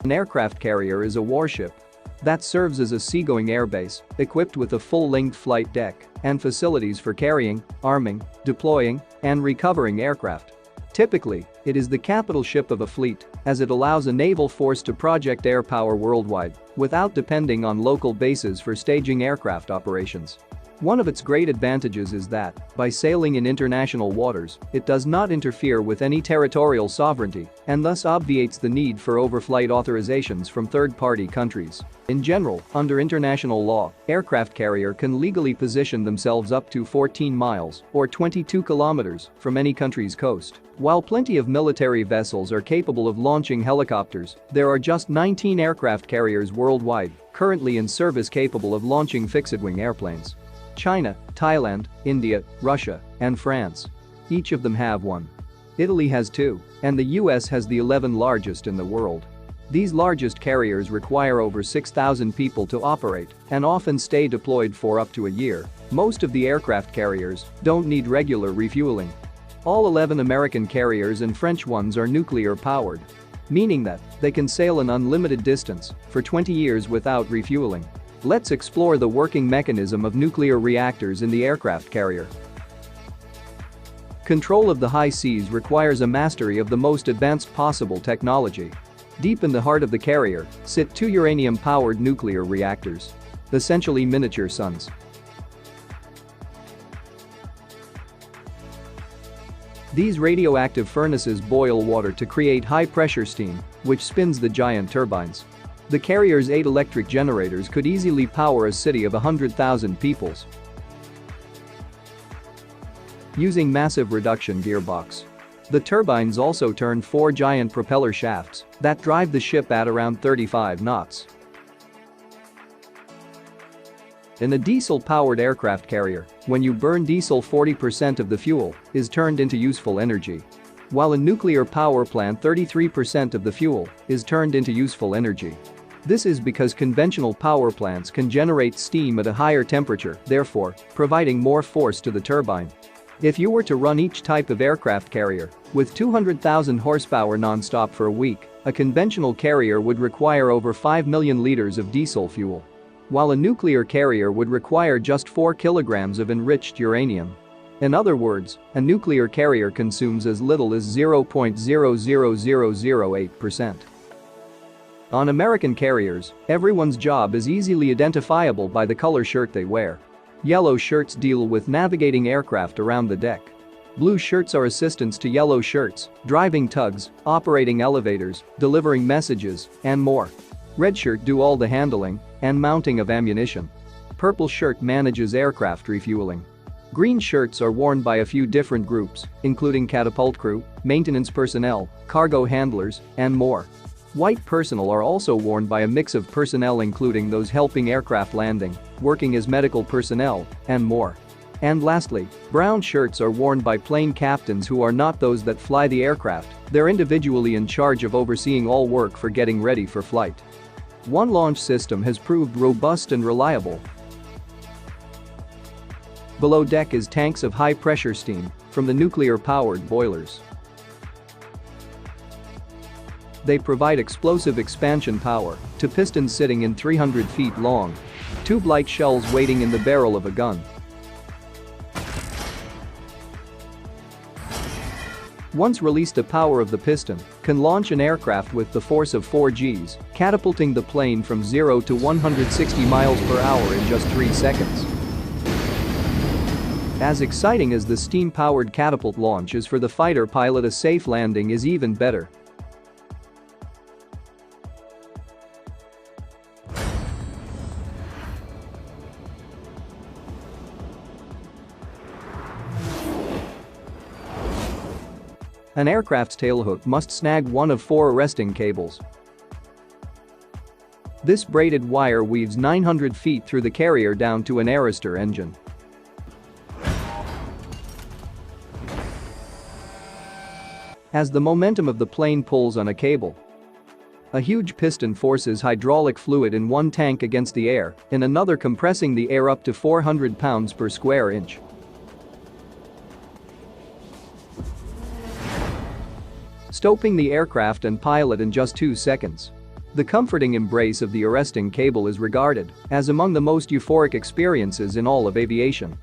An aircraft carrier is a warship that serves as a seagoing airbase, equipped with a full-length flight deck and facilities for carrying, arming, deploying, and recovering aircraft. Typically, it is the capital ship of a fleet, as it allows a naval force to project air power worldwide without depending on local bases for staging aircraft operations. One of its great advantages is that, by sailing in international waters, it does not interfere with any territorial sovereignty and thus obviates the need for overflight authorizations from third-party countries. In general, under international law, aircraft carrier can legally position themselves up to 14 miles or 22 kilometers from any country's coast. While plenty of military vessels are capable of launching helicopters, there are just 19 aircraft carriers worldwide currently in service capable of launching fixed-wing airplanes. China, Thailand, India, Russia, and France. Each of them have one. Italy has 2, and the US has the 11 largest in the world. These largest carriers require over 6,000 people to operate and often stay deployed for up to a year. Most of the aircraft carriers don't need regular refueling. All 11 American carriers and French ones are nuclear-powered, meaning that they can sail an unlimited distance for 20 years without refueling. Let's explore the working mechanism of nuclear reactors in the aircraft carrier. Control of the high seas requires a mastery of the most advanced possible technology. Deep in the heart of the carrier sit 2 uranium-powered nuclear reactors, essentially miniature suns. These radioactive furnaces boil water to create high-pressure steam, which spins the giant turbines. The carrier's 8 electric generators could easily power a city of 100,000 people. Using massive reduction gearbox. The turbines also turn 4 giant propeller shafts that drive the ship at around 35 knots. In a diesel-powered aircraft carrier, when you burn diesel, 40% of the fuel is turned into useful energy. While a nuclear power plant, 33% of the fuel is turned into useful energy. This is because conventional power plants can generate steam at a higher temperature, therefore, providing more force to the turbine. If you were to run each type of aircraft carrier with 200,000 horsepower non-stop for a week, a conventional carrier would require over 5 million liters of diesel fuel, while a nuclear carrier would require just 4 kilograms of enriched uranium. In other words, a nuclear carrier consumes as little as 0.00008%. On American carriers, everyone's job is easily identifiable by the color shirt they wear. Yellow shirts deal with navigating aircraft around the deck. Blue shirts are assistants to yellow shirts, driving tugs, operating elevators, delivering messages, and more. Red shirt do all the handling and mounting of ammunition. Purple shirt manages aircraft refueling. Green shirts are worn by a few different groups, including catapult crew, maintenance personnel, cargo handlers, and more. White personnel are also worn by a mix of personnel, including those helping aircraft landing, working as medical personnel, and more. And lastly, brown shirts are worn by plane captains who are not those that fly the aircraft. They're individually in charge of overseeing all work for getting ready for flight. One launch system has proved robust and reliable. Below deck is tanks of high-pressure steam from the nuclear-powered boilers. They provide explosive expansion power to pistons sitting in 300 feet long, tube-like shells waiting in the barrel of a gun. Once released, the power of the piston can launch an aircraft with the force of 4 Gs, catapulting the plane from 0 to 160 miles per hour in just 3 seconds. As exciting as the steam-powered catapult launch is for the fighter pilot, a safe landing is even better. An aircraft's tailhook must snag one of 4 arresting cables. This braided wire weaves 900 feet through the carrier down to an arrestor engine. As the momentum of the plane pulls on a cable, a huge piston forces hydraulic fluid in one tank against the air, in another compressing the air up to 400 pounds per square inch. Stopping the aircraft and pilot in just 2 seconds. The comforting embrace of the arresting cable is regarded as among the most euphoric experiences in all of aviation.